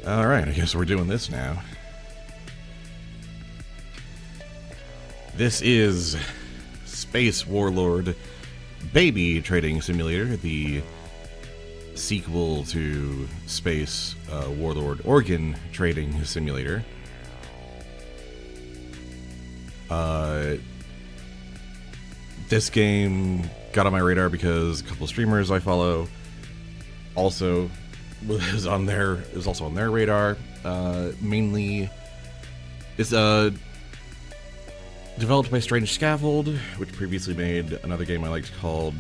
Alright, I guess we're doing this now. This is Space Warlord Baby Trading Simulator, the sequel to Space Warlord Organ Trading Simulator. This game got on my radar because a couple streamers I follow also was also on their radar. Mainly, it's developed by Strange Scaffold, which previously made another game I liked called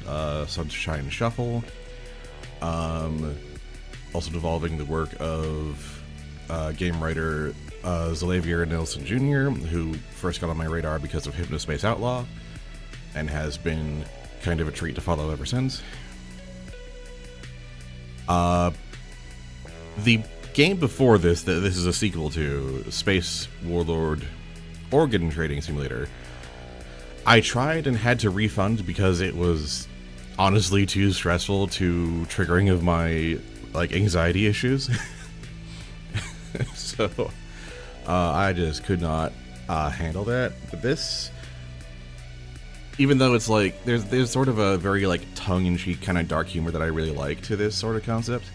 Sunshine Shuffle. Also involving the work of game writer Xavier Nelson Jr., who first got on my radar because of Hypnospace Outlaw, and has been kind of a treat to follow ever since. The game before this, this is a sequel to Space Warlord Organ Trading Simulator, I tried and had to refund because it was honestly too stressful, too triggering of my anxiety issues. So I just could not handle that. But this, even though it's there's sort of a very tongue-in-cheek kind of dark humor that I really like to this sort of concept.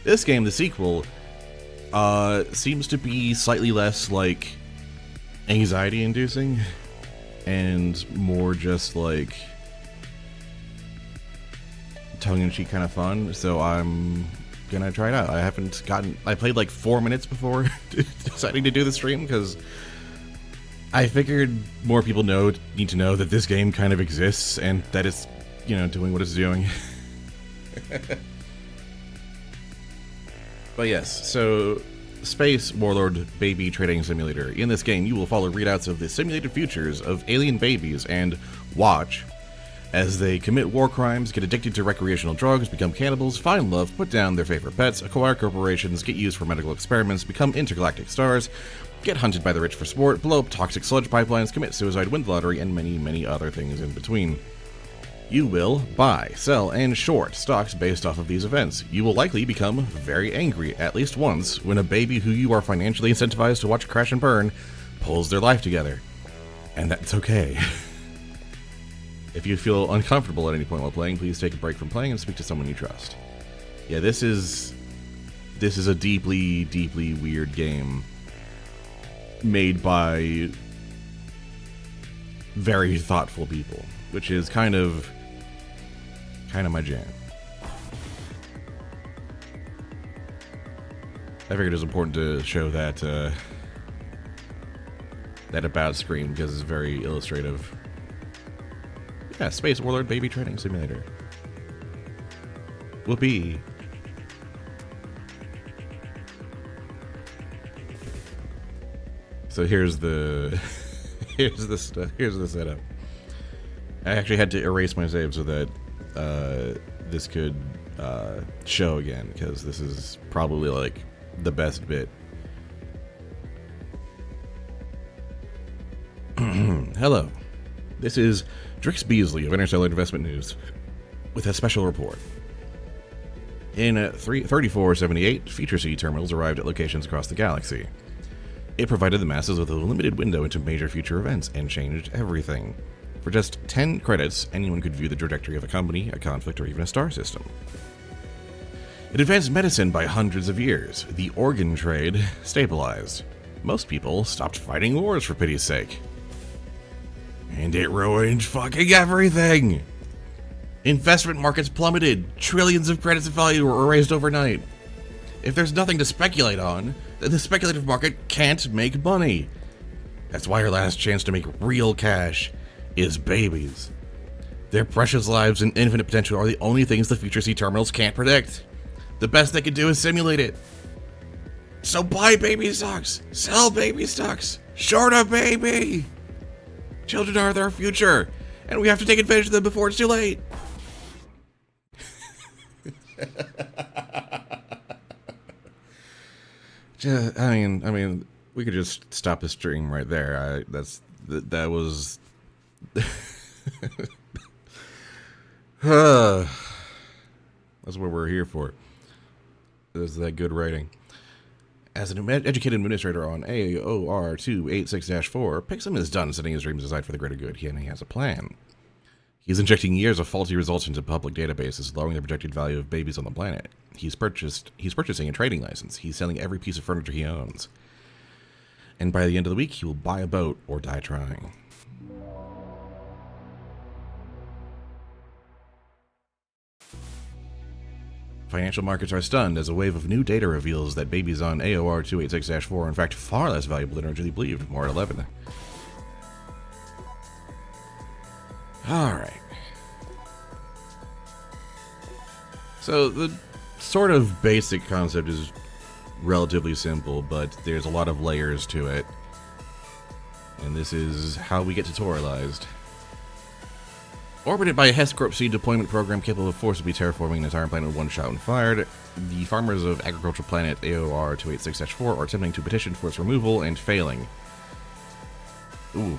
This game, the sequel, seems to be slightly less anxiety-inducing and more just tongue-in-cheek kind of fun. So I'm gonna try it out. I played 4 minutes before deciding to do the stream because I figured more people need to know that this game kind of exists and that it's, doing what it's doing. But yes, so Space Warlord Baby Trading Simulator. In this game, you will follow readouts of the simulated futures of alien babies and watch as they commit war crimes, get addicted to recreational drugs, become cannibals, find love, put down their favorite pets, acquire corporations, get used for medical experiments, become intergalactic stars, get hunted by the rich for sport, blow up toxic sludge pipelines, commit suicide, win the lottery, and many, many other things in between. You will buy, sell, and short stocks based off of these events. You will likely become very angry at least once when a baby who you are financially incentivized to watch crash and burn pulls their life together. And that's okay. If you feel uncomfortable at any point while playing, please take a break from playing and speak to someone you trust. Yeah, this is a deeply, deeply weird game made by very thoughtful people, which is kind of my jam. I figured it was important to show that that about screen because it's very illustrative. Yeah, Space Warlord Baby Trading Simulator. Whoopee. So here's the here's the setup. I actually had to erase my save so that this could show again, because this is probably the best bit. Hello, this is Drix Beasley of Interstellar Investment News with a special report. In 3478, Future Sea terminals arrived at locations across the galaxy. It provided the masses with a limited window into major future events and changed everything. For just 10 credits, anyone could view the trajectory of a company, a conflict, or even a star system. It advanced medicine by hundreds of years. The organ trade stabilized. Most people stopped fighting wars, for pity's sake. And it ruined fucking everything! Investment markets plummeted. Trillions of credits of value were erased overnight. If there's nothing to speculate on, then the speculative market can't make money. That's why our last chance to make real cash is babies. Their precious lives and infinite potential are the only things the Future Sea terminals can't predict. The best they can do is simulate it. So buy baby stocks, sell baby stocks, short a baby. Children are their future, and we have to take advantage of them before it's too late. I mean, we could just stop the stream right there. That was. That's what we're here for. Is that good writing? As an educated administrator on AOR 286-4, Pixum is done setting his dreams aside for the greater good, and he has a plan. He's injecting years of faulty results into public databases, lowering the projected value of babies on the planet. He's purchasing a trading license. He's selling every piece of furniture he owns. And by the end of the week, he will buy a boat or die trying. Financial markets are stunned as a wave of new data reveals that babies on AOR 286-4 are in fact far less valuable than originally believed. More at 11. Alright. So the sort of basic concept is relatively simple, but there's a lot of layers to it. And this is how we get tutorialized. Orbited by a Hess Corp seed deployment program capable of forcibly terraforming an entire planet with one shot when fired, the farmers of agricultural planet AOR 286-4 are attempting to petition for its removal and failing. Ooh.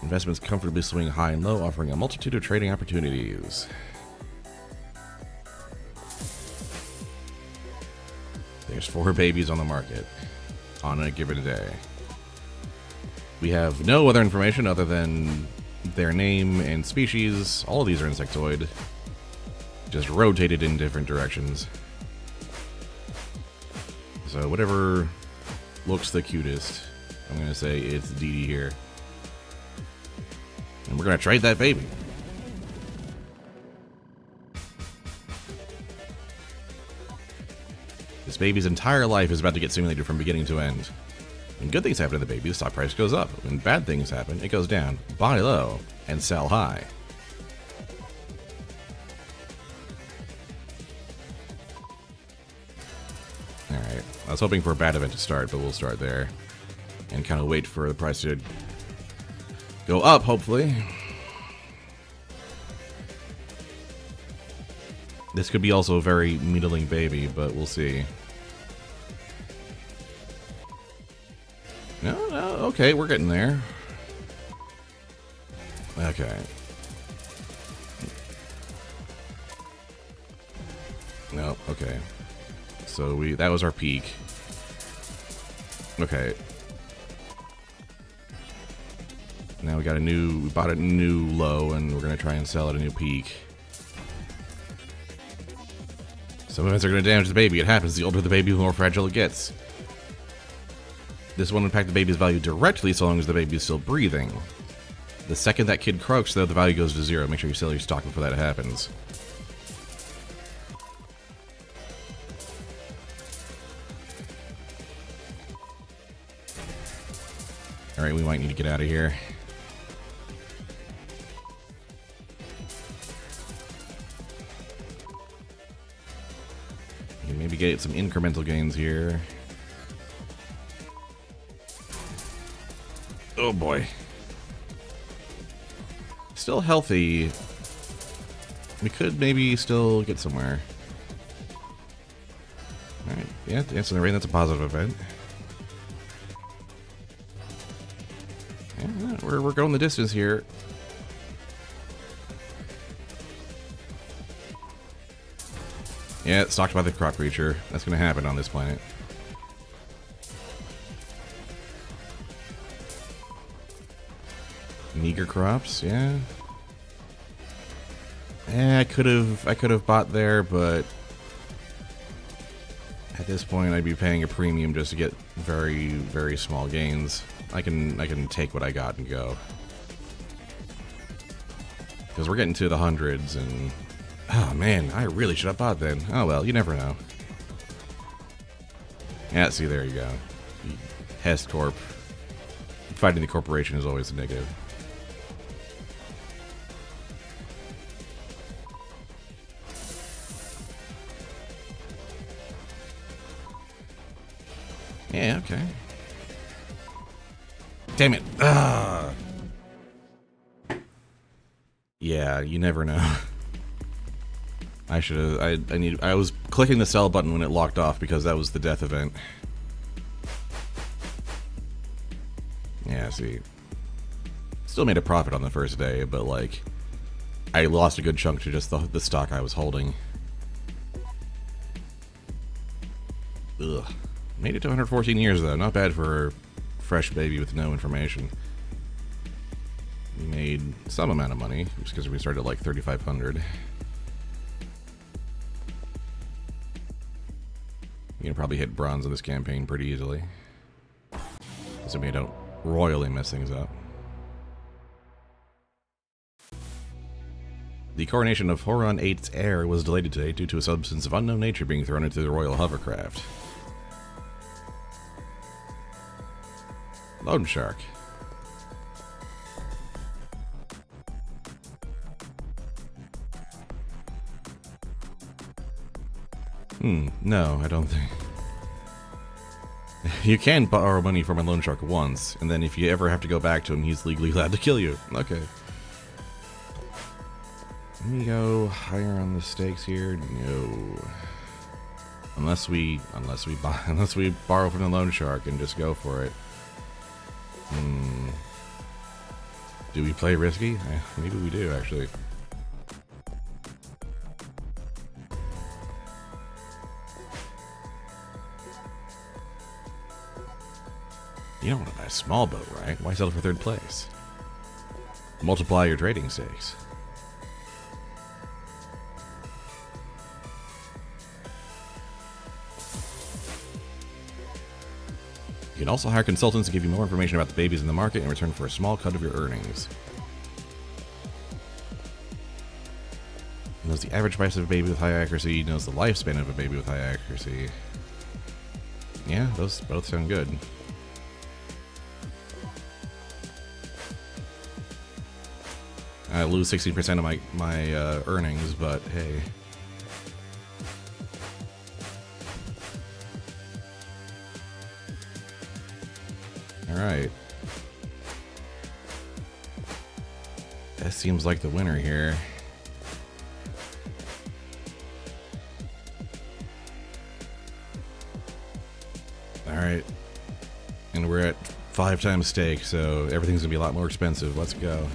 Investments comfortably swing high and low, offering a multitude of trading opportunities. There's 4 babies on the market on a given day. We have no other information other than their name and species. All of these are insectoid, just rotated in different directions. So whatever looks the cutest, I'm gonna say it's Dee Dee here. And we're gonna trade that baby. This baby's entire life is about to get simulated from beginning to end. When good things happen to the baby, the stock price goes up. When bad things happen, it goes down. Buy low and sell high. Alright, I was hoping for a bad event to start, but we'll start there. And kind of wait for the price to go up, hopefully. This could be also a very middling baby, but we'll see. No, okay, we're getting there. Okay. No, okay. So that was our peak. Okay. Now we bought a new low, and we're gonna try and sell at a new peak. Some events are gonna damage the baby. It happens. The older the baby, the more fragile it gets. This won't impact the baby's value directly so long as the baby is still breathing. The second that kid croaks, though, the value goes to 0. Make sure you sell your stock before that happens. Alright, we might need to get out of here. We can maybe get some incremental gains here. Oh boy. Still healthy. We could maybe still get somewhere. Alright, yeah, dancing in the rain, that's a positive event. Yeah, we're going the distance here. Yeah, it's stalked by the crop creature. That's gonna happen on this planet. Meager crops, yeah. I could have bought there, but at this point I'd be paying a premium just to get very, very small gains. I can take what I got and go. Because we're getting to the hundreds, and oh man, I really should have bought then. Oh well, you never know. Yeah, see, there you go. Hess Corp. Fighting the corporation is always a negative. Yeah, okay. Damn it. Ah. Yeah, you never know. I should have. I was clicking the sell button when it locked off because that was the death event. Yeah, see. Still made a profit on the first day, but like, I lost a good chunk to just the stock I was holding. Ugh. Made it to 114 years, though. Not bad for a fresh baby with no information. We made some amount of money, just because we started at like 3,500. You can probably hit bronze in this campaign pretty easily. So we don't royally mess things up. The coronation of Horon VIII's heir was delayed today due to a substance of unknown nature being thrown into the royal hovercraft. Loan shark. No, I don't think. You can borrow money from a loan shark once, and then if you ever have to go back to him, he's legally allowed to kill you. Okay. Let me go higher on the stakes here. No. Unless we borrow from the loan shark and just go for it. Do we play risky? Maybe we do, actually. You don't want to buy a small boat, right? Why settle for third place? Multiply your trading stakes. You can also hire consultants to give you more information about the babies in the market in return for a small cut of your earnings. Knows the average price of a baby with high accuracy, knows the lifespan of a baby with high accuracy. Yeah, those both sound good. I lose 60% of my earnings, but hey. Alright. That seems like the winner here. Alright. And we're at 5 times stake, so everything's gonna be a lot more expensive. Let's go.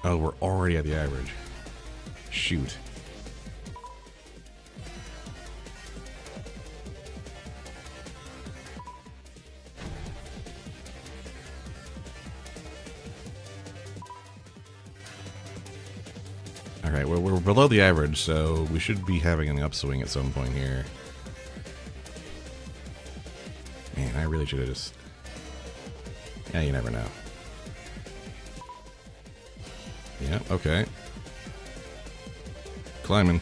Oh, we're already at the average. Shoot. Alright, we're below the average, so we should be having an upswing at some point here. Man, I really should have just... Yeah, you never know. Yeah, okay. Climbing.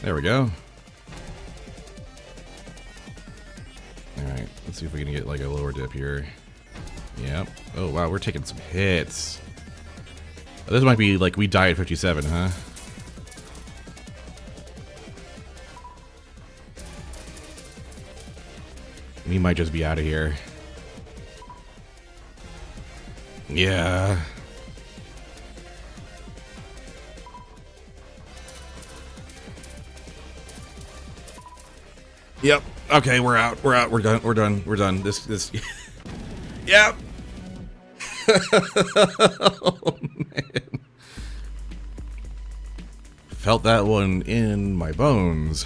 There we go. Alright, let's see if we can get like a lower dip here. Yep. Oh wow, we're taking some hits. Oh, this might be like we die at 57, huh? We might just be out of here. Yeah. Yep. Okay, we're out. We're out. We're done. We're done. We're done. This. Yep. Oh, man. Felt that one in my bones.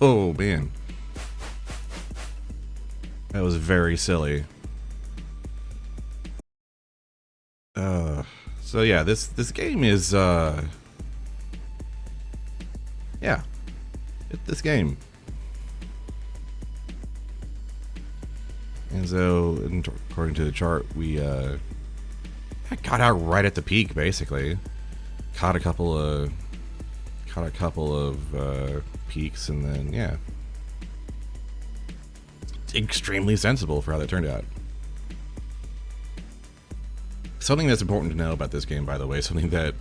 Oh, man. That was very silly. So yeah, this game is yeah, this game. And so, according to the chart, we got out right at the peak, basically. Caught a couple of peaks, and then yeah. Extremely sensible for how that turned out. Something that's important to know about this game, by the way, something that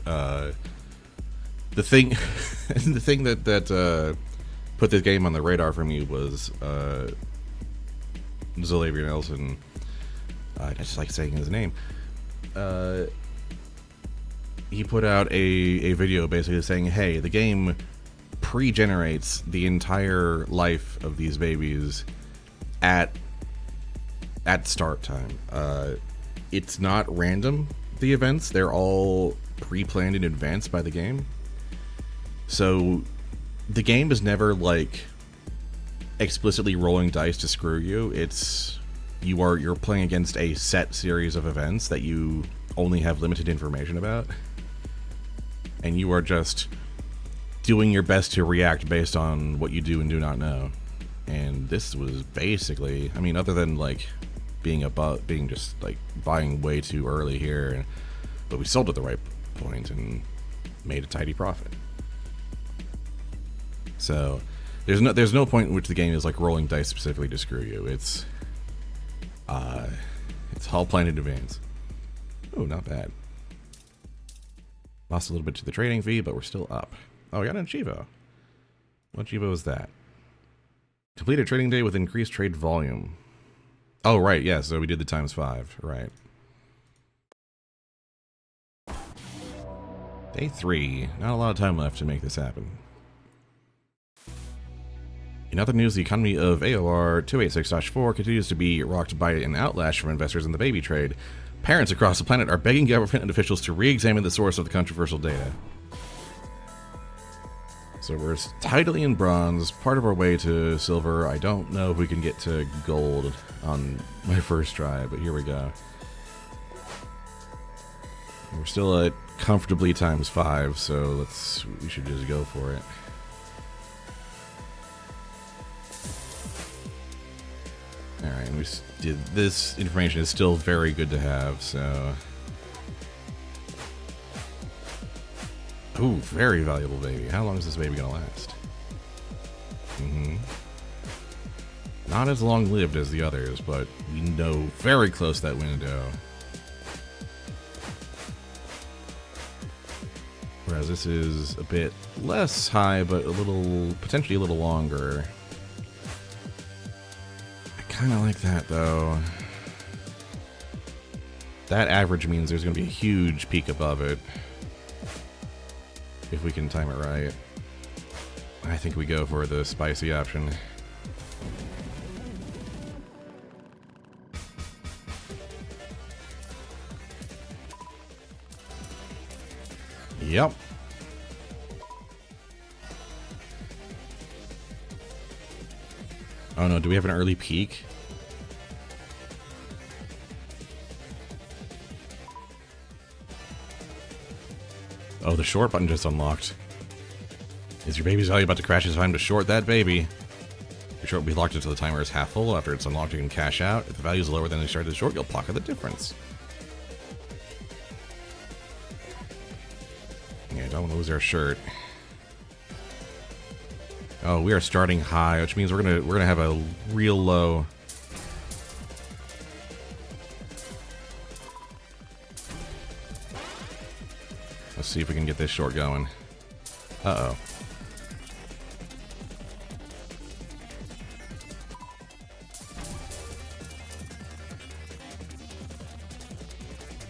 the thing that put this game on the radar for me was Xavier Nelson. I just like saying his name. He put out a video basically saying, hey, the game pre-generates the entire life of these babies at start time. It's not random, the events. They're all pre-planned in advance by the game. So the game is never like explicitly rolling dice to screw you. You're playing against a set series of events that you only have limited information about, and you are just doing your best to react based on what you do and do not know. And this was basically, I mean, other than like being just like buying way too early here, but we sold at the right point and made a tidy profit. So there's no point in which the game is like rolling dice specifically to screw you. It's all planned in advance. Oh, not bad. Lost a little bit to the trading fee, but we're still up. Oh, we got an Chivo. What Chivo is that? Complete a trading day with increased trade volume. Oh, right, yeah, so we did the ×5, right. Day 3. Not a lot of time left to make this happen. In other news, the economy of AOR 286-4 continues to be rocked by an outlash from investors in the baby trade. Parents across the planet are begging government and officials to re-examine the source of the controversial data. So we're tidily in bronze, part of our way to silver. I don't know if we can get to gold on my first try, but here we go. We're still at comfortably ×5, so we should just go for it. Alright, this information is still very good to have, so... Ooh, very valuable baby. How long is this baby gonna last? Not as long-lived as the others, but we know very close that window. Whereas this is a bit less high, but potentially a little longer. Kind of like that, though. That average means there's going to be a huge peak above it. If we can time it right. I think we go for the spicy option. Yep. Oh no, do we have an early peak? Oh, the short button just unlocked. Is your baby's value about to crash? It's time to short that baby. Your short will be locked until the timer is half full. After it's unlocked, you can cash out. If the value is lower than the start of the short, you'll pocket the difference. Yeah, don't lose our shirt. Oh, we are starting high, which means we're gonna have a real low. Let's see if we can get this short going. Uh-oh.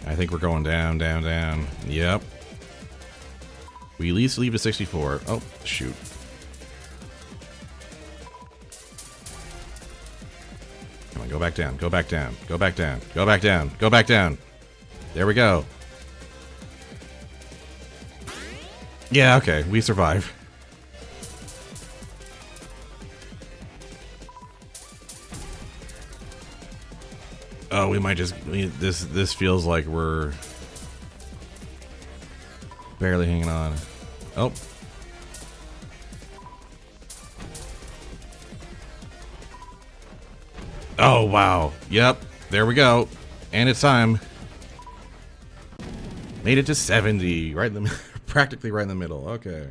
I think we're going down, down, down. Yep. We at least leave a 64. Oh, shoot. Come on, go back down, go back down, go back down, go back down, go back down. There we go. Yeah, okay, we survive. Oh, we might just... This feels like we're... barely hanging on. Oh. Oh, wow. Yep, there we go. And it's time. Made it to 70. Right in the... practically right in the middle. Okay.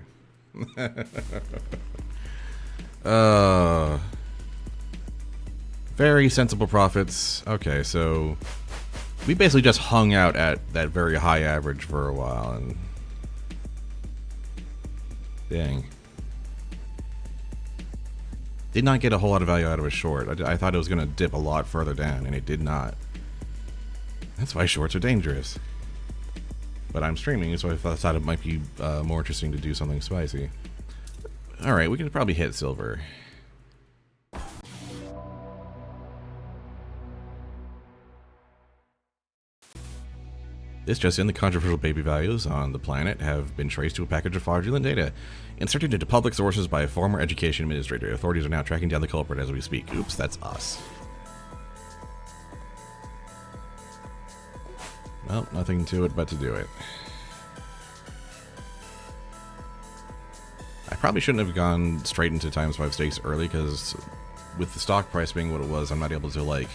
Very sensible profits. Okay, so we basically just hung out at that very high average for a while, and dang, did not get a whole lot of value out of a short. I thought it was going to dip a lot further down, and it did not. That's why shorts are dangerous. But I'm streaming, so I thought it might be more interesting to do something spicy. Alright, we can probably hit silver. This just in, the controversial baby values on the planet have been traced to a package of fraudulent data inserted into public sources by a former education administrator. Authorities are now tracking down the culprit as we speak. Oops, that's us. Well, nothing to it but to do it. I probably shouldn't have gone straight into times 5 stakes early, because with the stock price being what it was, I'm not able to, like,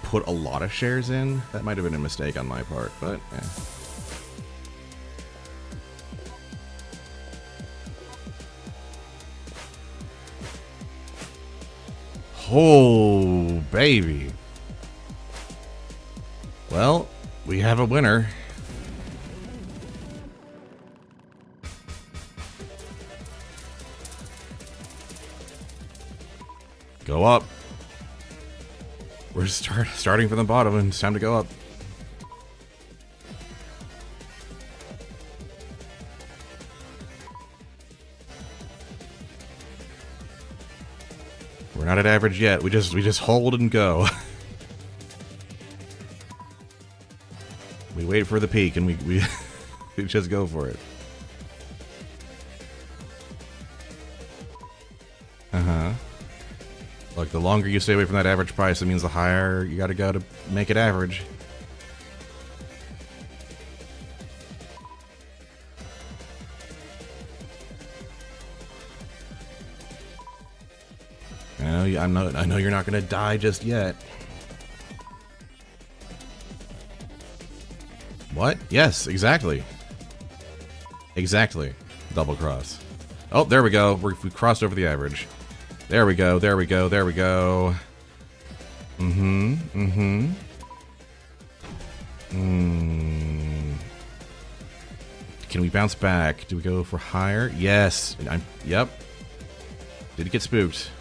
put a lot of shares in. That might have been a mistake on my part, but eh. Oh, baby. Well, we have a winner. Go up. We're starting from the bottom, and it's time to go up. We're not at average yet. We just hold and go. We wait for the peak, and we we just go for it. Look, the longer you stay away from that average price, it means the higher you gotta go to make it average. I know you're not gonna die just yet. What? Yes, exactly. Exactly. Double cross. Oh, there we go. We crossed over the average. There we go, there we go, there we go. Can we bounce back? Do we go for higher? Yes. Yep. Did it get spooked?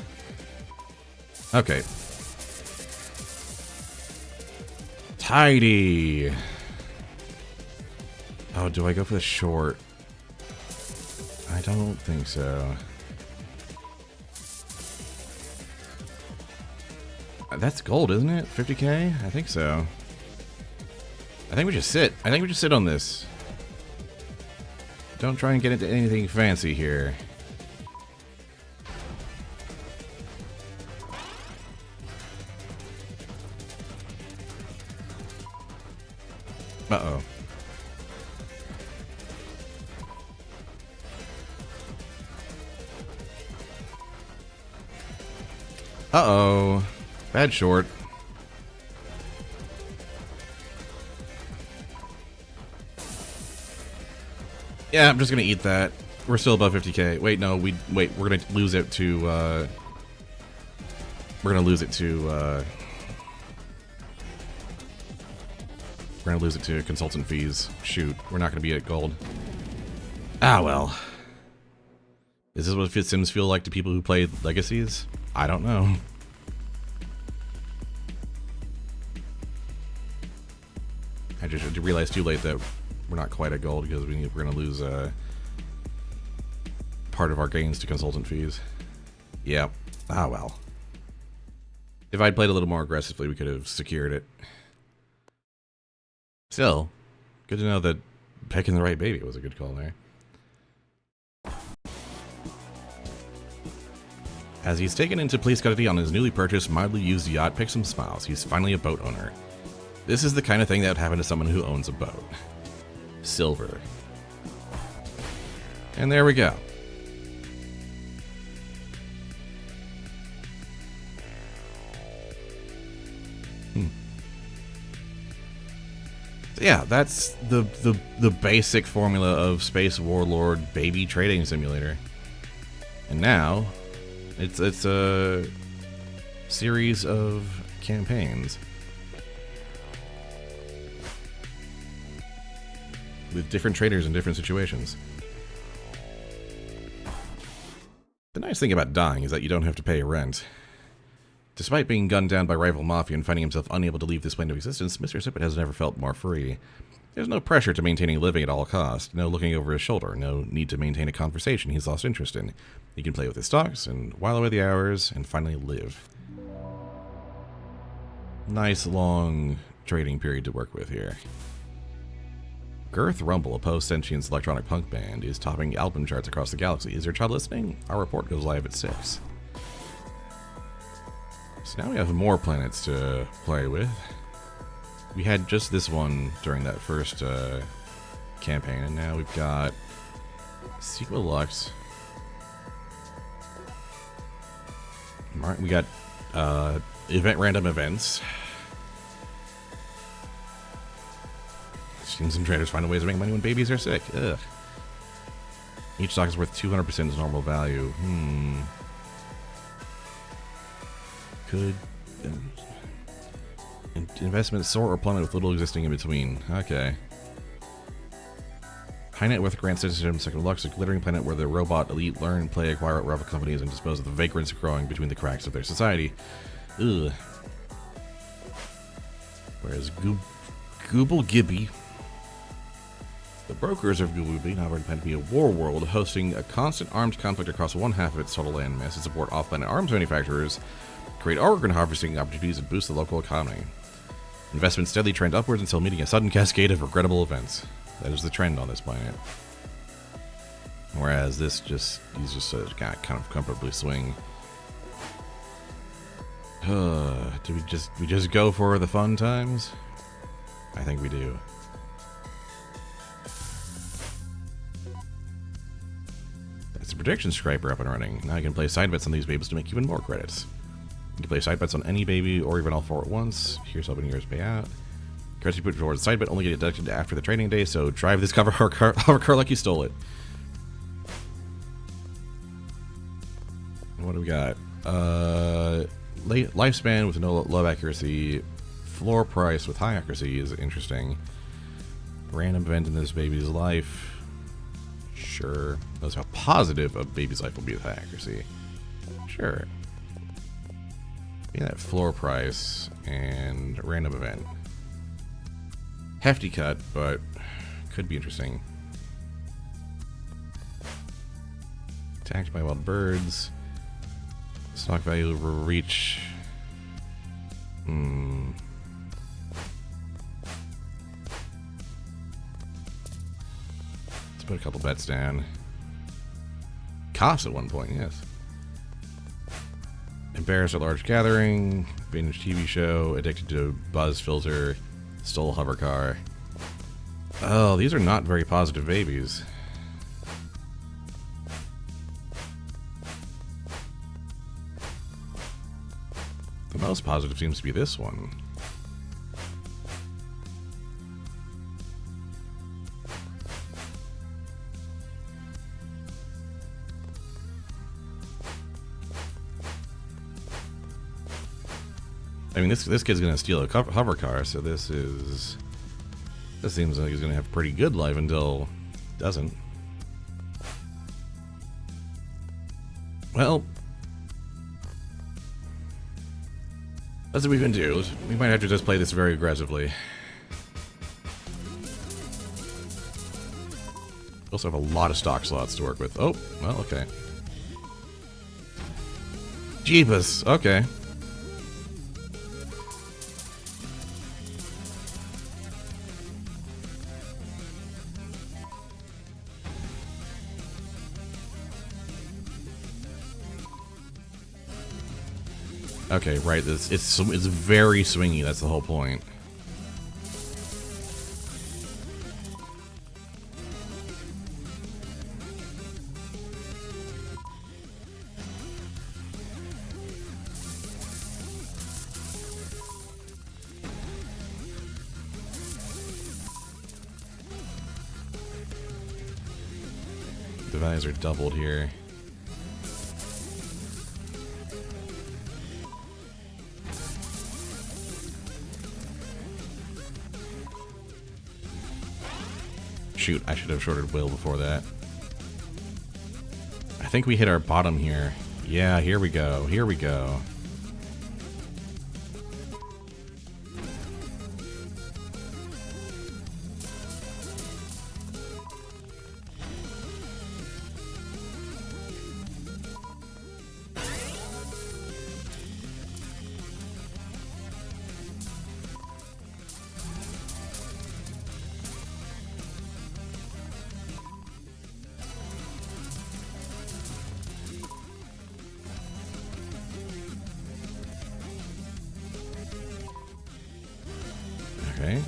Okay. Tidy. Oh, do I go for the short? I don't think so. That's gold, isn't it? 50k? I think so. I think we just sit. I think we just sit on this. Don't try and get into anything fancy here. Uh-oh. Uh-oh. Bad short. Yeah, I'm just gonna eat that. We're still above 50k. Wait, no, we're gonna lose it to, we're gonna lose it to, we're gonna lose it to consultant fees. Shoot, we're not gonna be at gold. Ah, well. Is this what Sims feel like to people who play Legacies? I don't know. I just realized too late that we're not quite at gold, because we're going to lose part of our gains to consultant fees. Yep. Ah, well. If I'd played a little more aggressively, we could have secured it. Still, good to know that picking the right baby was a good call there. As he's taken into police custody on his newly purchased, mildly used yacht, picks some smiles. He's finally a boat owner. This is the kind of thing that would happen to someone who owns a boat. Silver. And there we go. So yeah, that's the basic formula of Space Warlord Baby Trading Simulator. And now, it's a series of campaigns with different traders in different situations. The nice thing about dying is that you don't have to pay rent. Despite being gunned down by rival mafia and finding himself unable to leave this plane of existence, Mr. Sippet has never felt more free. There's no pressure to maintain a living at all costs, no looking over his shoulder, no need to maintain a conversation he's lost interest in. He can play with his stocks and while away the hours and finally live. Nice long trading period to work with here. Girth Rumble, a post-sentience electronic punk band, is topping album charts across the galaxy. Is your child listening? Our report goes live at 6. So now we have more planets to play with. We had just this one during that first campaign, and now we've got Sequel Lux. We got random events. Teams and traders find ways to make money when babies are sick. Ugh. Each stock is worth 200% its normal value. Could investments soar or plummet with little existing in between. Okay. High net worth grant citizenship, Second Lux, a glittering planet where the robot elite learn, play, acquire rival companies, and dispose of the vagrants growing between the cracks of their society. Ugh. Whereas Gooble Gibby, the brokers of Google Gibby now intend to be a war world hosting a constant armed conflict across one half of its total land mass to support off-planet arms manufacturers, create organ harvesting opportunities, and boost the local economy. Investments steadily trend upwards until meeting a sudden cascade of regrettable events. That is the trend on this planet. Whereas this he's just kind of comfortably swing. Do we just go for the fun times? I think we do. That's a prediction scraper up and running. Now you can play side bets on these babies to make even more credits. You can play side bets on any baby or even all 4 at once. Here's hoping yours pay out. Credits you put towards the side bet only get deducted after the trading day, so drive this hover car like you stole it. What do we got? Lifespan with no low accuracy. Floor price with high accuracy is interesting. Random event in this baby's life. Sure. That's how positive a baby's life will be with high accuracy. Sure. Yeah, that floor price and random event. Hefty cut, but could be interesting. Attacked by wild birds. Stock value will reach. Let's put a couple bets down. Cost at one point, yes. Embarrassed at large gathering. Binge TV show. Addicted to buzz filter. Stole hover car. Oh, these are not very positive babies. The most positive seems to be this one. I mean, this kid's gonna steal a hover car, so this seems like he's gonna have a pretty good life until it doesn't. Well, that's what we can do. We might have to just play this very aggressively. We also have a lot of stock slots to work with. Oh, well, okay. Jeebus, okay. Okay, right. It's very swingy. That's the whole point. The values are doubled here. Shoot, I should have shorted Will before that. I think we hit our bottom here. Yeah, here we go. Here we go.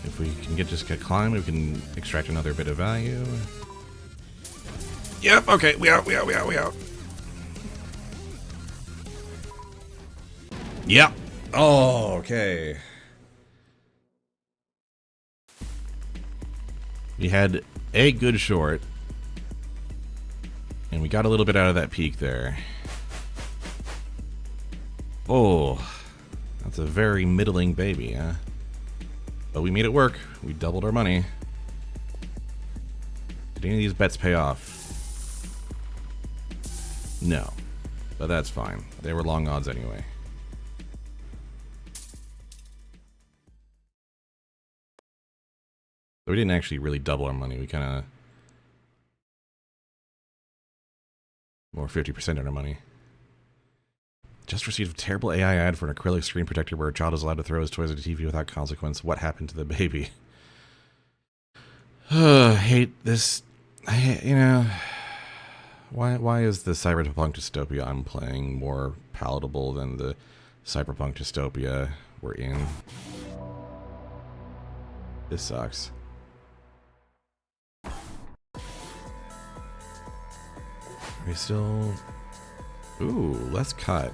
if we can just get climb, we can extract another bit of value. Yep, okay, we out. Yep. Oh, okay. We had a good short, and we got a little bit out of that peak there. Oh, that's a very middling baby, huh? But we made it work. We doubled our money. Did any of these bets pay off? No. But that's fine. They were long odds anyway. So we didn't actually really double our money. We kind of... more 50% of our money. Just received a terrible AI ad for an acrylic screen protector where a child is allowed to throw his toys at a TV without consequence. What happened to the baby? Hate this. You know... Why is the cyberpunk dystopia I'm playing more palatable than the cyberpunk dystopia we're in? This sucks. Are we still... Ooh, let's cut.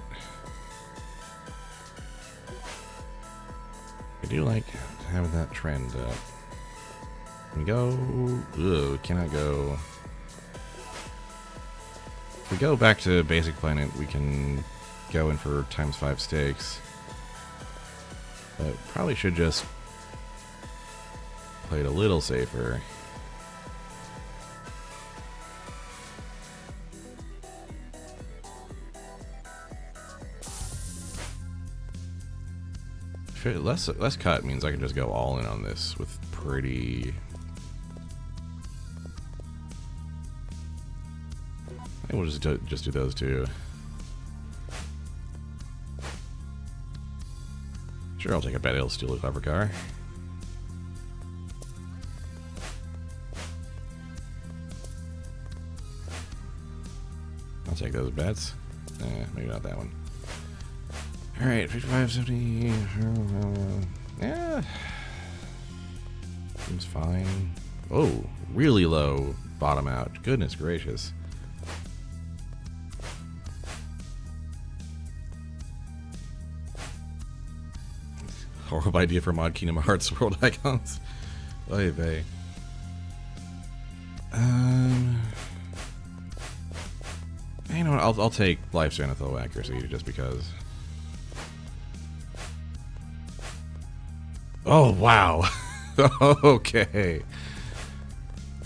I do like having that trend up. Can we go... Ugh, cannot go... If we go back to Basic Planet, we can go in for ×5 stakes. But probably should just play it a little safer. Less cut means I can just go all in on this with pretty... I think we'll just do those two. Sure, I'll take a bet it'll steal a clever car. I'll take those bets. Maybe not that one. Alright, 55, 70. Yeah. Seems fine. Oh, really low bottom out. Goodness gracious. Horrible idea for mod Kingdom Hearts world icons. Oy vey. You know what? I'll take lifespan with low accuracy just because. Oh wow. Okay.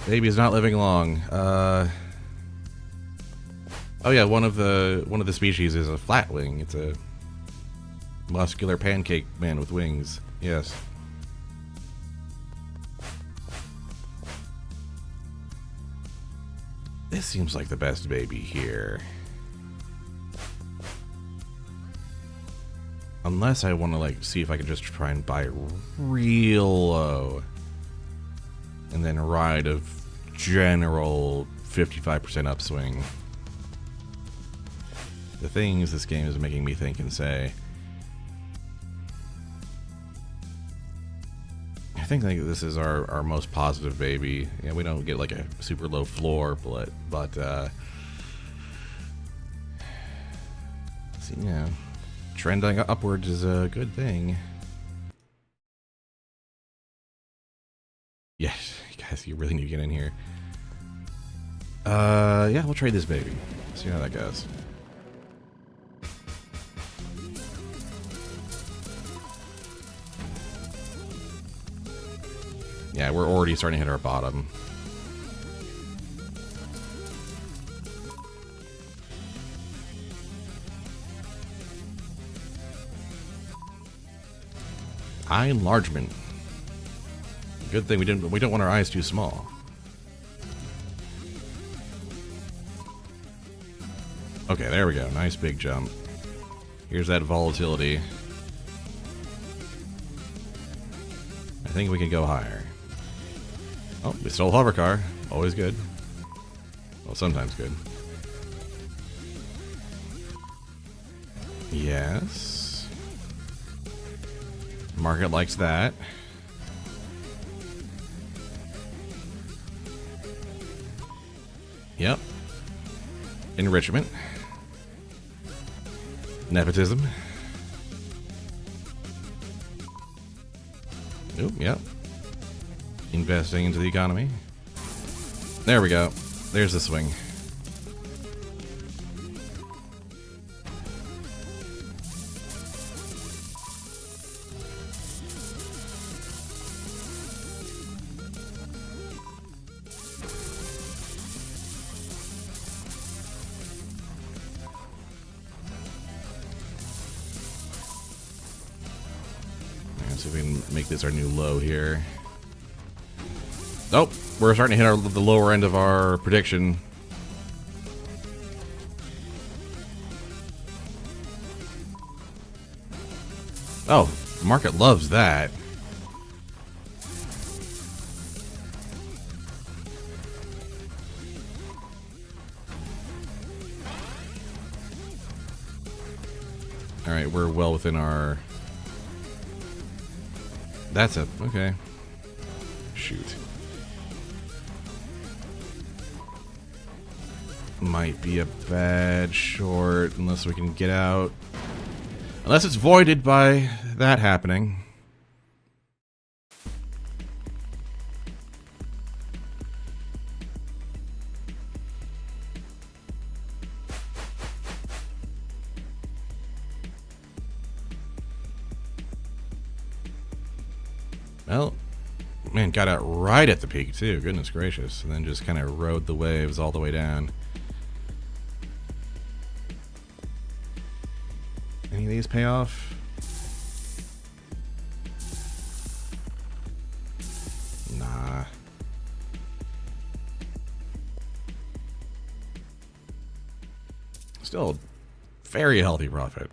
Baby is not living long. Oh yeah, one of the species is a flatwing. It's a muscular pancake man with wings. Yes. This seems like the best baby here. Unless I want to like see if I can just try and buy real low. And then ride a general 55% upswing. The things this game is making me think and say. I think like this is our most positive baby. Yeah, we don't get like a super low floor, but see, you know, trending upwards is a good thing. Yes, guys, you really need to get in here. Yeah, we'll trade this baby. See how that goes. Yeah, we're already starting to hit our bottom. Eye enlargement. Good thing we don't want our eyes too small. Okay, there we go. Nice big jump. Here's that volatility. I think we can go higher. Oh, we stole a hover car. Always good. Well, sometimes good. Yes. Market likes that. Yep. Enrichment. Nepotism. Oop, yep. Investing into the economy. There we go. There's the swing. Let's see if we can make this our new low here. Nope, we're starting to hit the lower end of our prediction. Oh, the market loves that. All right, we're well within our... That's a... Okay. Shoot. Might be a bad short unless we can get out. Unless it's voided by that happening. Well, man, got out right at the peak too. Goodness gracious. And then just kind of rode the waves all the way down. Any of these pay off? Nah. Still very healthy profit.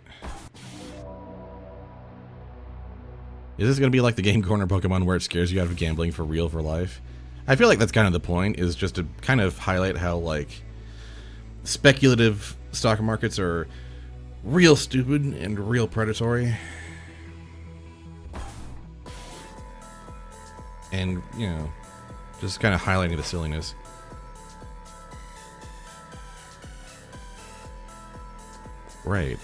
Is this going to be like the Game Corner Pokemon where it scares you out of gambling for real for life? I feel like that's kind of the point, is just to kind of highlight how, like, speculative stock markets are real stupid and real predatory. And, you know, just kind of highlighting the silliness. Right.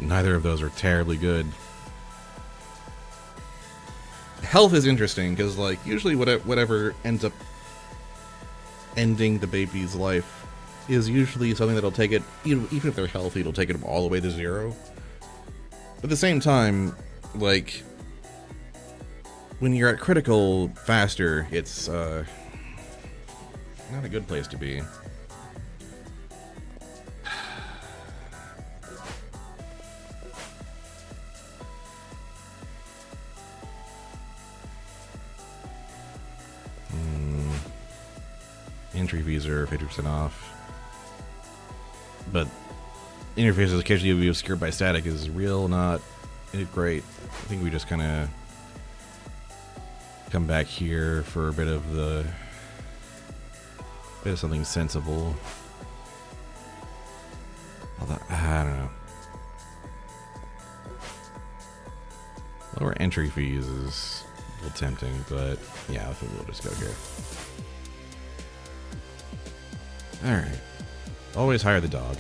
Neither of those are terribly good. Health is interesting because, like, usually whatever ends up ending the baby's life is usually something that'll take it, even if they're healthy, it'll take it all the way to 0. But at the same time, like, when you're at critical faster, it's not a good place to be. Entry fees are 50% off. But interfaces occasionally will be obscured by static is real not great. I think we just kind of come back here for a bit of something sensible. Although, I don't know. Lower entry fees is a little tempting, but yeah, I think we'll just go here. Alright. Always hire the dog.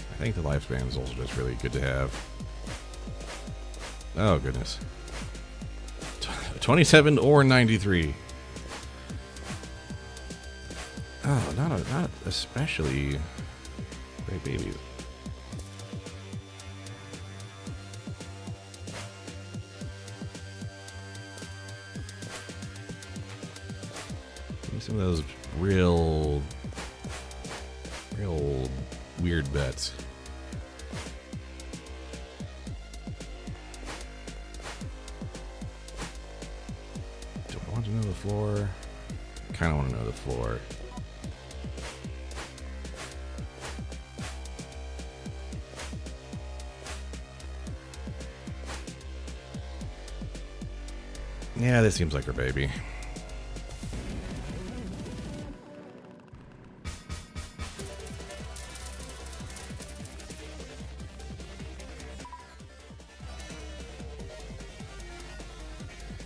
I think the lifespan is also just really good to have. Oh, goodness. 27 or 93. Oh, not especially great babies. Some of those real weird bets. Do I want to know the floor? I kind of want to know the floor. Yeah, this seems like her baby.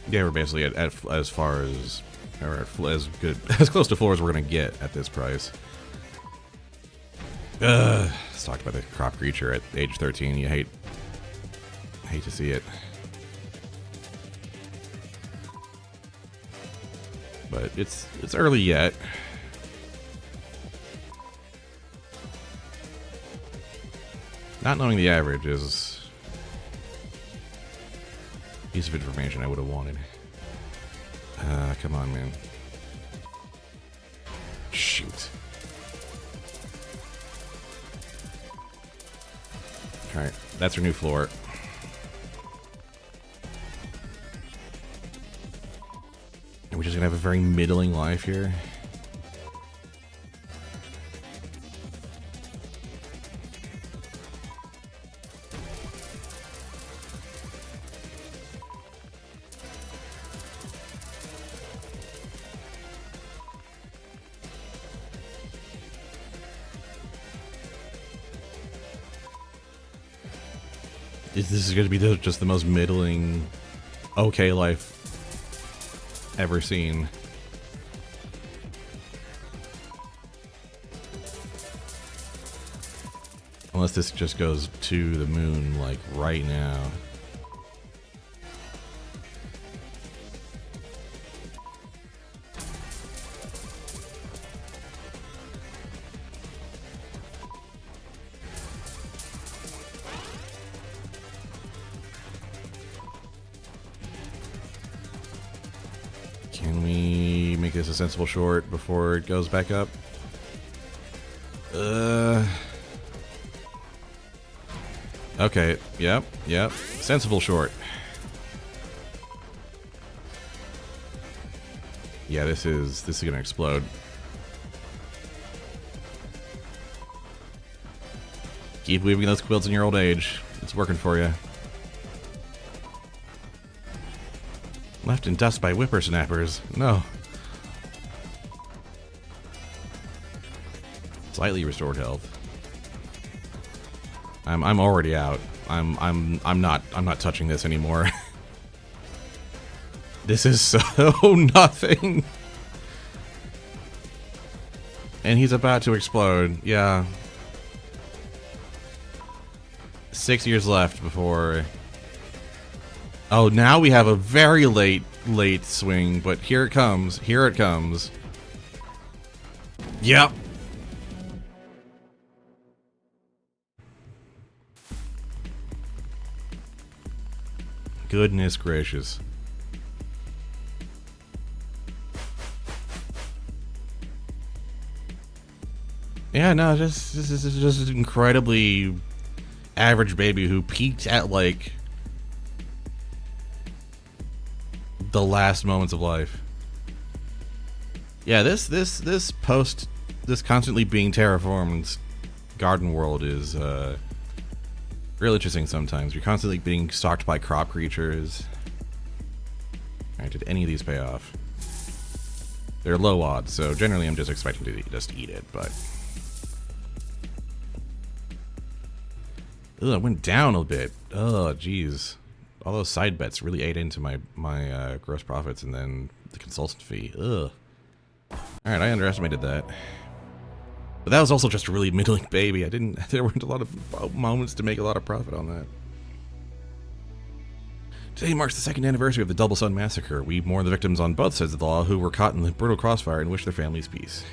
Yeah, we're basically at as far as, or as good, as close to floor as we're gonna get at this price. Stalked by the crop creature at age 13. You hate to see it. But it's early yet. Not knowing the average is a piece of information I would have wanted. Come on, man. Shoot. Alright, that's our new floor. And we're just gonna have a very middling life here. This is going to be just the most middling, okay life ever seen. Unless this just goes to the moon, like, right now. Can we make this a sensible short before it goes back up? Okay, yep. Sensible short. Yeah, this is gonna explode. Keep weaving those quilts in your old age. It's working for you. Left in dust by whippersnappers. No. Slightly restored health. I'm already out. I'm not touching this anymore. This is so nothing. And he's about to explode. Yeah. 6 years left before. Oh, now we have a very late swing, but here it comes. Here it comes. Yep. Goodness gracious. Yeah, no, this is just an incredibly average baby who peaked at, like, the last moments of life. Yeah, this constantly being terraformed garden world is real interesting sometimes. You're constantly being stalked by crop creatures. Alright, did any of these pay off? They're low odds, so generally I'm just expecting to just eat it, but... Ugh, it went down a bit. Oh, jeez. All those side bets really ate into my gross profits and then the consultant fee. Ugh. Alright, I underestimated that. But that was also just a really middling baby. There weren't a lot of moments to make a lot of profit on that. Today marks the second anniversary of the Double Sun Massacre. We mourn the victims on both sides of the law who were caught in the brutal crossfire and wish their families peace.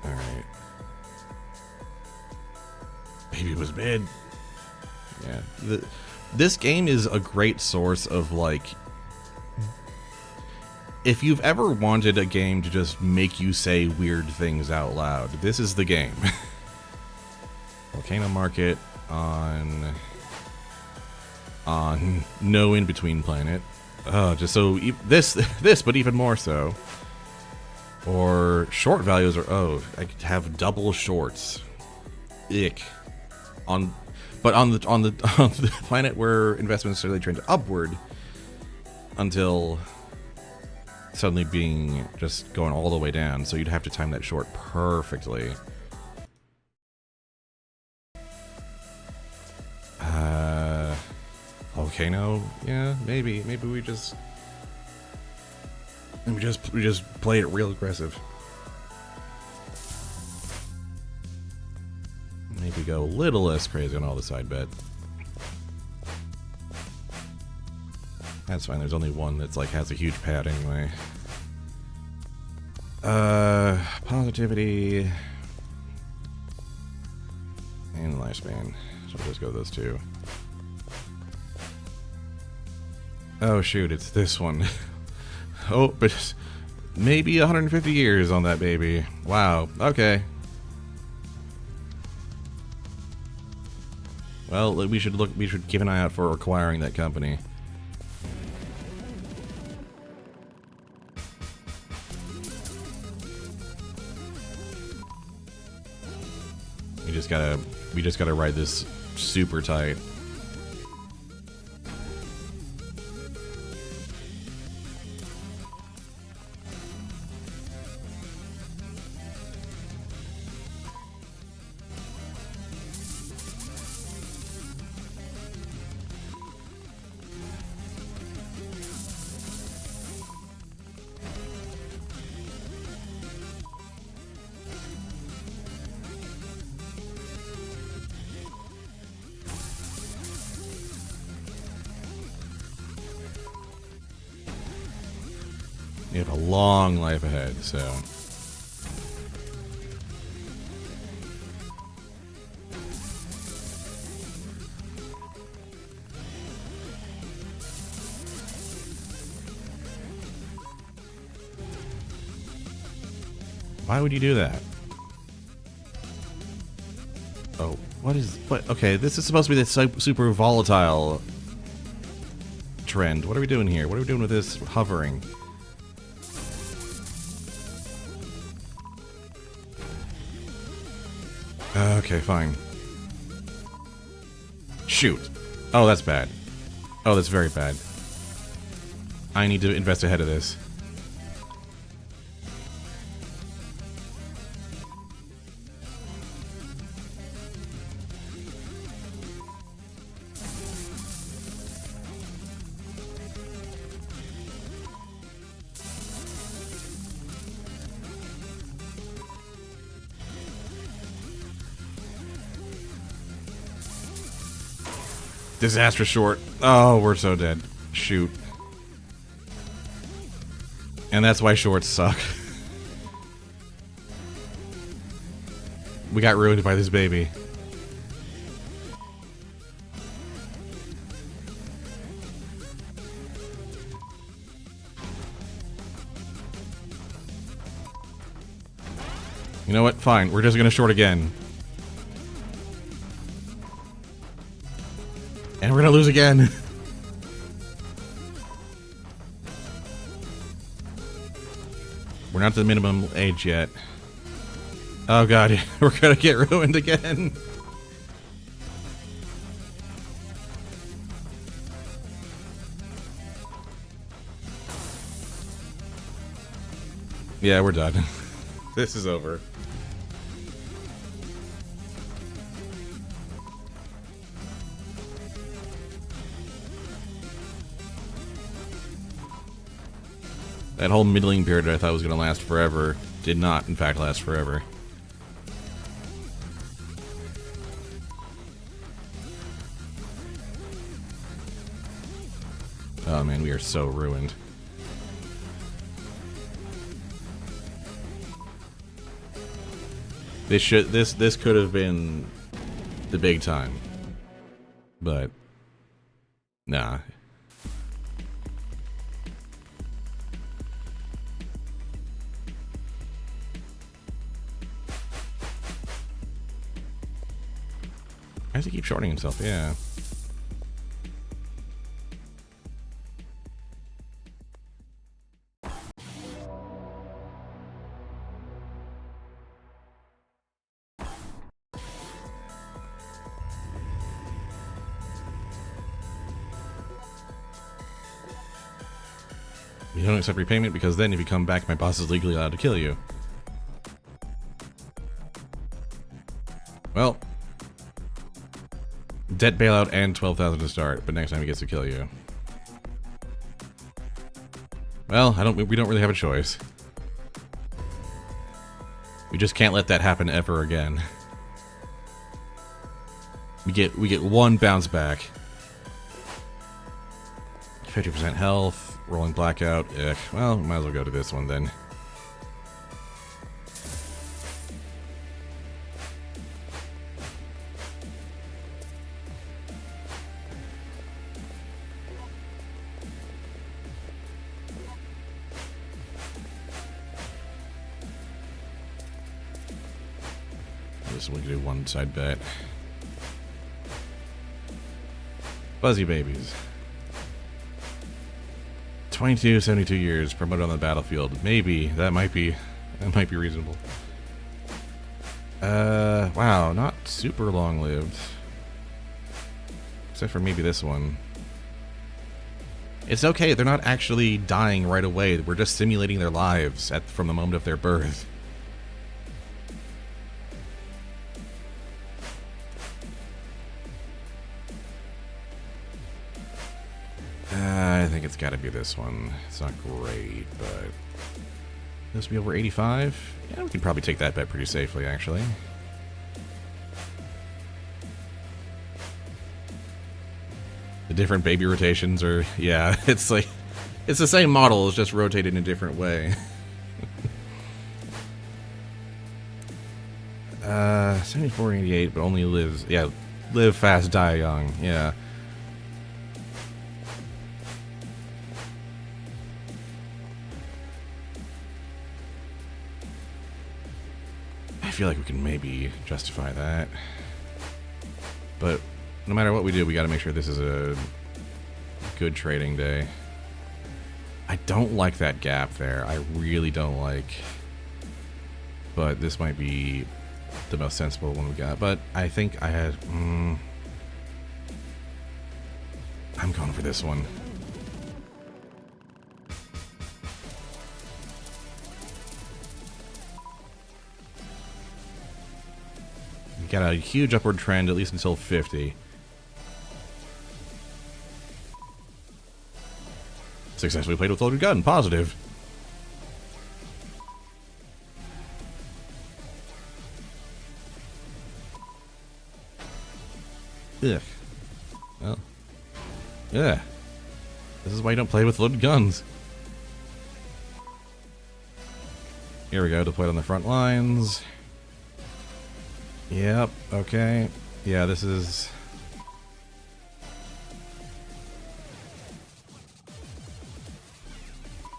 Alright. Baby was mid. Yeah. This game is a great source of, like... If you've ever wanted a game to just make you say weird things out loud, this is the game. Volcano Market on no in-between planet. Just so this, but even more so. Or short values are I could have double shorts. Ick. But on the planet where investments necessarily trend upward until suddenly being just going all the way down, so you'd have to time that short perfectly. Oh volcano. Yeah, maybe we just play it real aggressive. Maybe go a little less crazy on all the side bet. That's fine. There's only one that's like has a huge pad anyway. Positivity and lifespan. So I'll just go those two. Oh shoot, it's this one. Oh, but maybe 150 years on that baby. Wow. Okay. Well, we should keep an eye out for acquiring that company. We just gotta ride this super tight. You have a long life ahead, so. Why would you do that? Oh, what? Okay, this is supposed to be the super volatile trend. What are we doing here? What are we doing with this hovering? Okay, fine. Shoot. Oh, that's bad. Oh, that's very bad. I need to invest ahead of this. Disaster short. Oh, we're so dead. Shoot. And that's why shorts suck. We got ruined by this baby. You know what? Fine. We're just gonna short again. And we're gonna lose again. We're not to the minimum age yet. Oh god, we're gonna get ruined again. Yeah, we're done. This is over. That whole middling period I thought was going to last forever did not, in fact, last forever. Oh man, we are so ruined. This could have been the big time, but nah. Why does he keep shorting himself? Yeah. You don't accept repayment because then if you come back, my boss is legally allowed to kill you. Well, debt bailout and 12,000 to start, but next time he gets to kill you. Well, we don't really have a choice. We just can't let that happen ever again. We get one bounce back. 50% health, rolling blackout. Ugh. Well, might as well go to this one then. We can do one side bet. Fuzzy babies. 22, 72 years promoted on the battlefield. Maybe that might be reasonable. Wow, not super long lived. Except for maybe this one. It's okay, they're not actually dying right away. We're just simulating their lives from the moment of their birth. I think it's got to be this one. It's not great, but this will be over 85. Yeah, we can probably take that bet pretty safely, actually. The different baby rotations are, yeah, it's like, it's the same model, it's just rotated in a different way. 74, 88, but only lives, yeah, live fast, die young, yeah. I feel like we can maybe justify that. But no matter what we do, we got to make sure this is a good trading day. I don't like that gap there. I really don't like. But this might be the most sensible one we got. But I think I had... I'm going for this one. Got a huge upward trend, at least until 50. Successfully played with loaded gun. Positive. Ugh. Well. Yeah. This is why you don't play with loaded guns. Here we go. Deployed on the front lines. Yep, okay. Yeah, this is...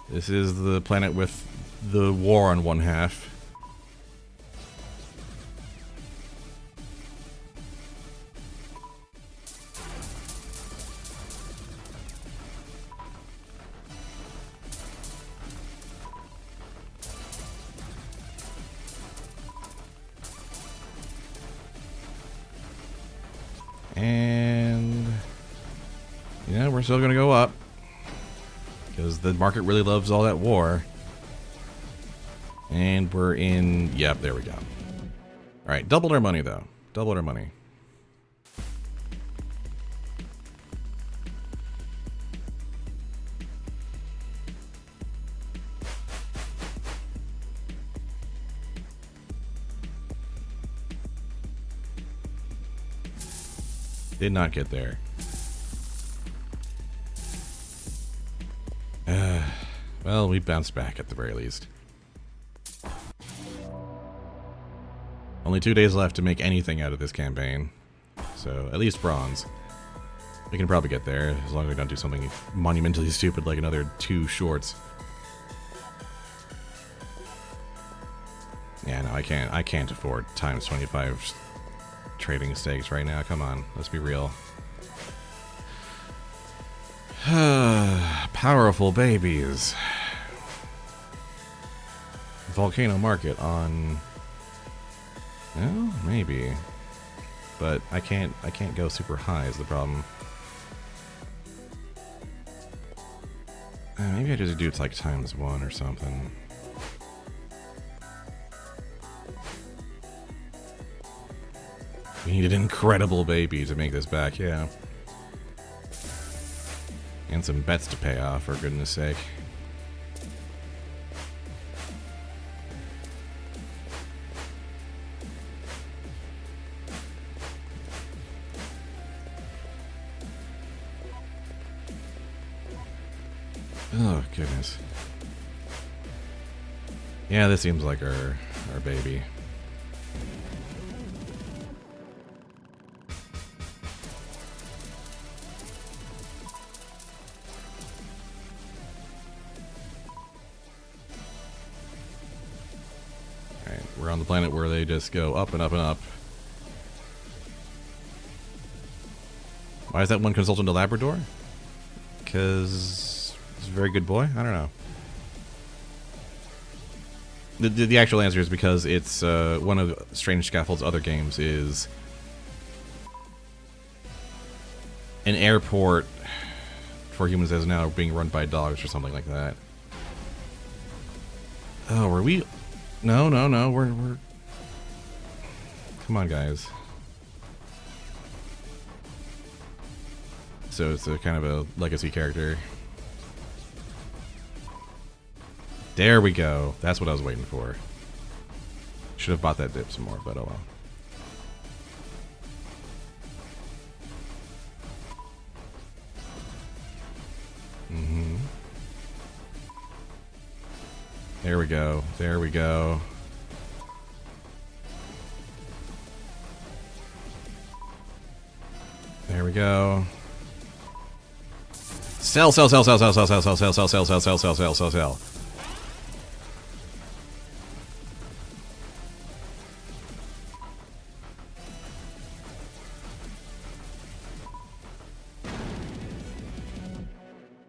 This is the planet with the war on one half. And yeah, we're still gonna go up because the market really loves all that war. And we're in, yep, there we go. All right, doubled our money though. Doubled our money. Did not get there. Well, we bounced back at the very least. Only 2 days left to make anything out of this campaign. So, at least bronze. We can probably get there, as long as we don't do something monumentally stupid like another 2 shorts. Yeah, no, I can't afford times 25 trading stakes right now. Come on, let's be real. Powerful babies. Volcano market on... Well, maybe. But I can't go super high is the problem. Maybe I just do it's like ×1 or something. We need an incredible baby to make this back, yeah. And some bets to pay off, for goodness sake. Oh, goodness. Yeah, this seems like our baby. Alright, we're on the planet where they just go up and up and up. Why is that one consultant a Labrador? Because he's a very good boy? I don't know. The actual answer is because it's one of Strange Scaffold's other games is an airport for humans that is now being run by dogs or something like that. Oh, were we? No, we're. Come on, guys. So it's a kind of a legacy character. There we go. That's what I was waiting for. Should have bought that dip some more, but oh well. There we go. There we go. There we go. Sell.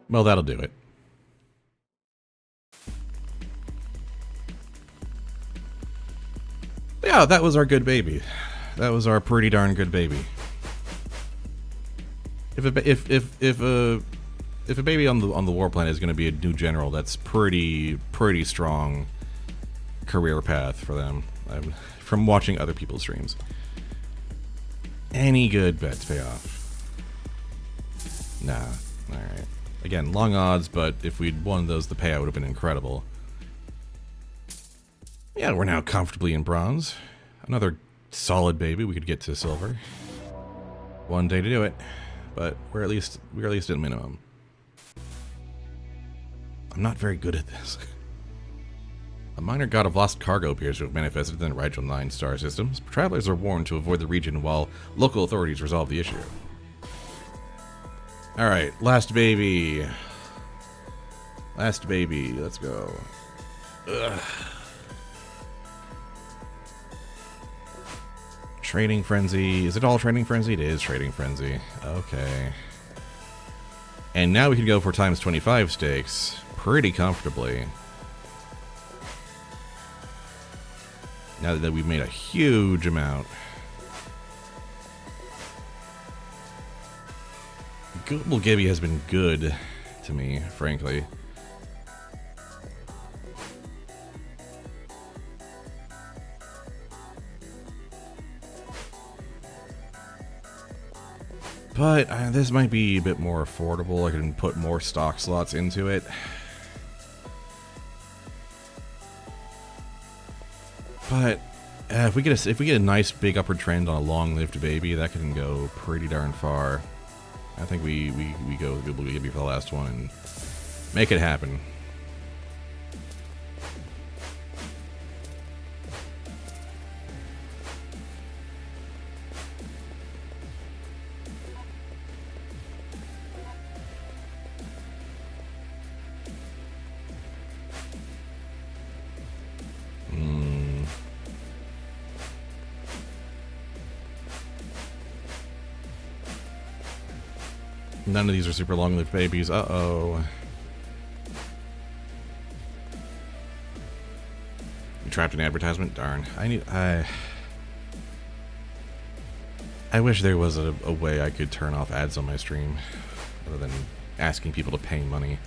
Well, that'll do it. Yeah, that was our good baby. That was our pretty darn good baby. If a baby on the war planet is going to be a new general, that's pretty strong career path for them. From watching other people's streams. Any good bets pay off? Nah. All right. Again, long odds, but if we'd won those, the payout would have been incredible. Yeah, we're now comfortably in bronze. Another solid baby. We could get to silver. One day to do it, but we're at least at minimum. I'm not very good at this. A minor god of lost cargo appears to have manifested in the Rigel 9 star systems. Travelers are warned to avoid the region while local authorities resolve the issue. Alright, last baby. Last baby, let's go. Ugh. Trading Frenzy. Is it all Trading Frenzy? It is Trading Frenzy. Okay. And now we can go for times 25 stakes pretty comfortably. Now that we've made a huge amount. Global Gibby has been good to me, frankly. But this might be a bit more affordable. I can put more stock slots into it. But if we get a nice big upward trend on a long-lived baby, that can go pretty darn far. I think we go with Global Gibby for the last one and make it happen. None of these are super long-lived babies. Uh-oh. You trapped an advertisement? Darn. I wish there was a way I could turn off ads on my stream, other than asking people to pay money.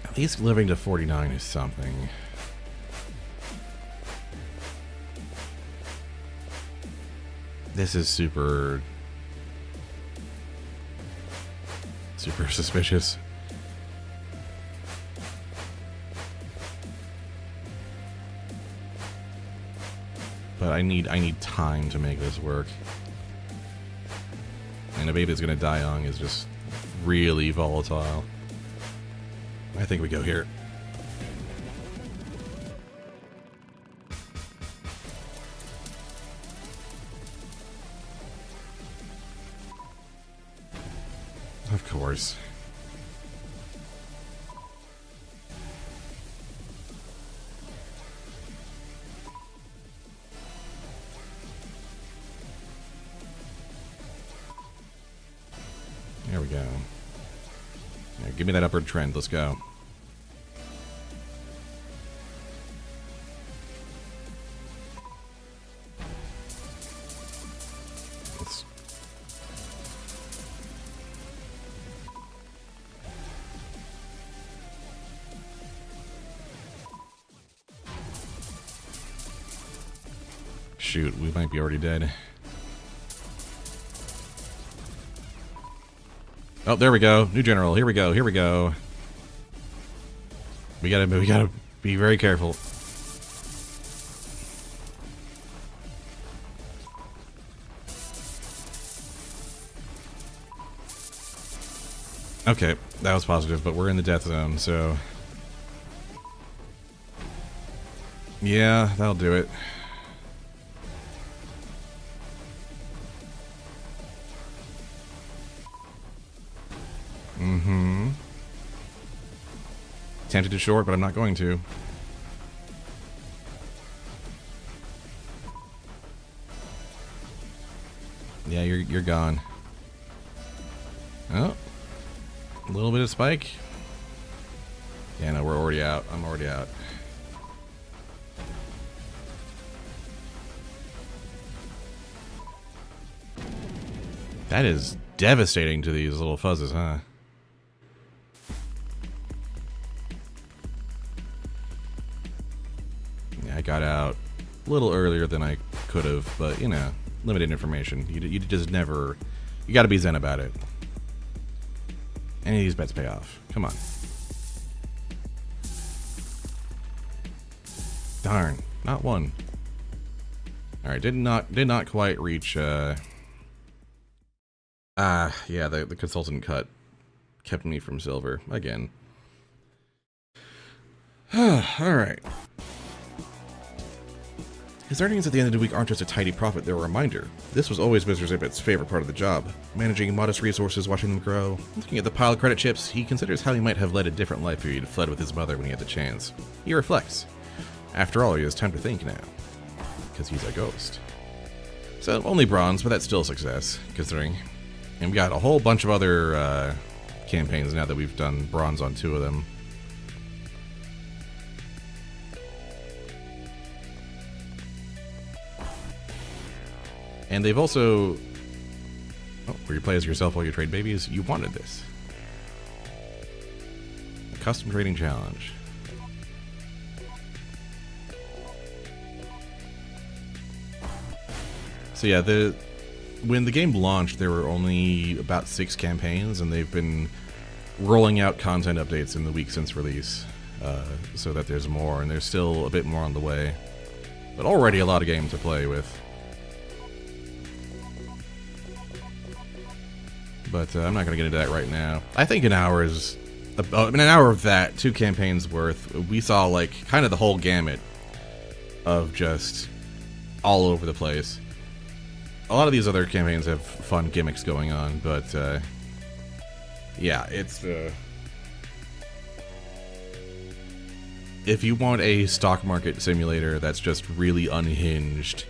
At least living to 49 is something. This is super suspicious. But I need time to make this work. And a baby that's gonna die young is just really volatile. I think we go here. Of course. There we go. Yeah, give me that upward trend. Let's go. Let's... Shoot, we might be already dead. Oh, there we go. New general. Here we go. Here we go. We gotta be very careful. Okay, that was positive, but we're in the death zone, so... Yeah, that'll do it. Mm-hmm. Tempted to short, but I'm not going to. Yeah, you're gone. Oh. A little bit of spike. Yeah, no, we're already out. I'm already out. That is devastating to these little fuzzes, huh? Yeah, I got out a little earlier than I could have, but, you know, limited information. You just never... You gotta be zen about it. Any of these bets pay off. Come on. Darn. Not one. Alright, did not quite reach, yeah, the consultant cut kept me from silver again. Alright. His earnings at the end of the week aren't just a tidy profit, they're a reminder. This was always Mr. Zibit's favorite part of the job. Managing modest resources, watching them grow. Looking at the pile of credit chips, he considers how he might have led a different life if he'd fled with his mother when he had the chance. He reflects. After all, he has time to think now. Because he's a ghost. So, only bronze, but that's still a success, considering. And we got a whole bunch of other campaigns now that we've done bronze on 2 of them. And they've also... Oh, where you play as yourself while you trade babies? You wanted this. A custom trading challenge. So yeah, when the game launched, there were only about 6 campaigns, and they've been rolling out content updates in the week since release, so that there's more, and there's still a bit more on the way. But already a lot of games to play with. But I'm not going to get into that right now. I think an hour is... an hour of that, 2 campaigns worth, we saw, like, kind of the whole gamut of just all over the place. A lot of these other campaigns have fun gimmicks going on, but, yeah, it's, if you want a stock market simulator that's just really unhinged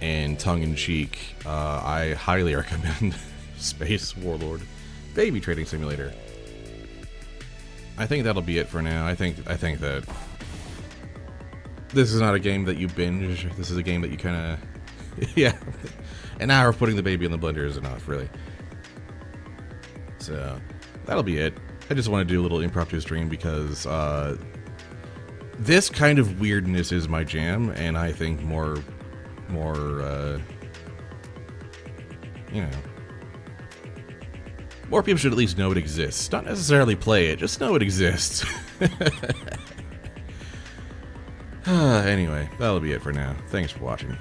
and tongue-in-cheek, I highly recommend Space Warlord Baby Trading Simulator. I think that'll be it for now. I think that this is not a game that you binge. This is a game that you kind of... yeah. An hour of putting the baby in the blender is enough, really. So, that'll be it. I just want to do a little impromptu stream because this kind of weirdness is my jam, and I think more you know. More people should at least know it exists. Not necessarily play it, just know it exists. Anyway, that'll be it for now. Thanks for watching.